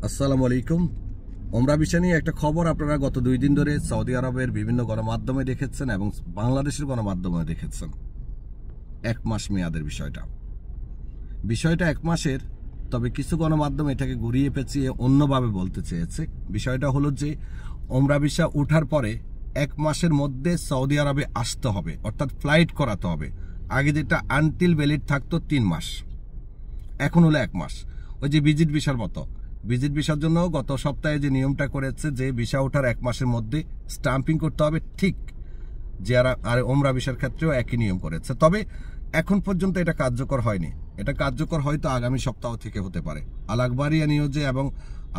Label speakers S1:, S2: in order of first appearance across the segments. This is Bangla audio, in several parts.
S1: আসসালামু আলাইকুম। ওমরা ভিসা নিয়ে একটা খবর আপনারা গত 2 দিন ধরে সৌদি আরবের বিভিন্ন গণমাধ্যমে দেখেছেন এবং বাংলাদেশের গণমাধ্যমে দেখেছেন। 1 মাস মেয়াদের বিষয়টা 1 মাসের, তবে কিছু গণমাধ্যম এটাকে ঘুরিয়ে পেঁচিয়ে অন্যভাবে বলতে চেয়েছে। বিষয়টা হলো যে ওমরা ভিসা ওঠার পরে 1 মাসের মধ্যে সৌদি আরবে আসতে হবে, অর্থাৎ ফ্লাইট করাতে হবে। আগে যেটা আনটিল ভ্যালিড থাকতো 3 মাস, এখন হলো 1 মাস। ওই যে ভিজিট ভিসার মতো, ভিজিট ভিসার জন্য গত সপ্তাহে যে নিয়মটা করেছে যে ভিসা ওঠার 1 মাসের মধ্যে স্টাম্পিং করতে হবে, ঠিক যে আর ওমরা ভিসার ক্ষেত্রেও একই নিয়ম করেছে। তবে এখন পর্যন্ত এটা কার্যকর হয়নি। এটা কার্যকর হয়তো আগামী সপ্তাহ থেকে হতে পারে। আল আকবরিয়া নিউজে এবং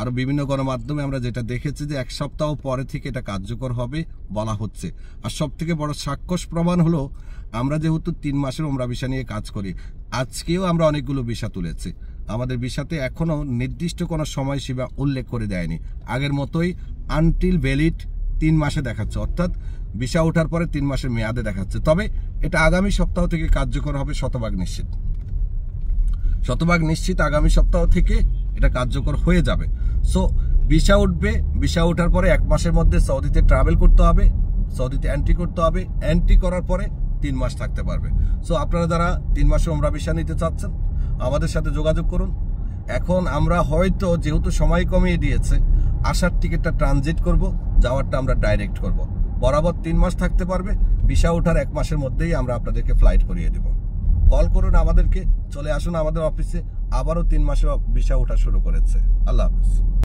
S1: আরো বিভিন্ন গণমাধ্যমে আমরা যেটা দেখেছি যে 1 সপ্তাহ পরে থেকে এটা কার্যকর হবে বলা হচ্ছে। আর সব থেকে বড় সাক্ষ্য প্রমাণ হলো, আমরা যেহেতু 3 মাসের ওমরা ভিসা নিয়ে কাজ করি, আজকেও আমরা অনেকগুলো ভিসা তুলেছি। আমাদের ভিসাতে এখনো নির্দিষ্ট কোনো সময়সীমা উল্লেখ করে দেয়নি, আগের মতোই আনটিল ভ্যালিড 3 মাসে দেখাচ্ছে, অর্থাৎ ভিসা ওঠার পরে 3 মাসের মেয়াদে দেখাচ্ছে। তবে এটা আগামী সপ্তাহ থেকে কার্যকর হবে, শতভাগ নিশ্চিত আগামী সপ্তাহ থেকে এটা কার্যকর হয়ে যাবে। সো ভিসা উঠবে, ভিসা ওঠার পরে 1 মাসের মধ্যে সৌদিতে ট্রাভেল করতে হবে, সৌদিতে এন্ট্রি করতে হবে, এন্ট্রি করার পরে 3 মাস থাকতে পারবে। সো আপনারা যারা 3 মাসের ওমরা ভিসা নিতে চাচ্ছেন আমাদের সাথে যোগাযোগ করুন। এখন আমরা হয়তো যেহেতু সময় কমিয়ে দিয়েছে, আসার টিকিটটা ট্রানজিট করব, যাওয়ারটা আমরা ডাইরেক্ট করব। বরাবর 3 মাস থাকতে পারবে। ভিসা ওঠার 1 মাসের মধ্যেই আমরা আপনাদেরকে ফ্লাইট করিয়ে দেব। কল করুন আমাদেরকে, চলে আসুন আমাদের অফিসে। আবারও 3 মাসে ভিসা ওঠা শুরু করেছে। আল্লাহ হাফেজ।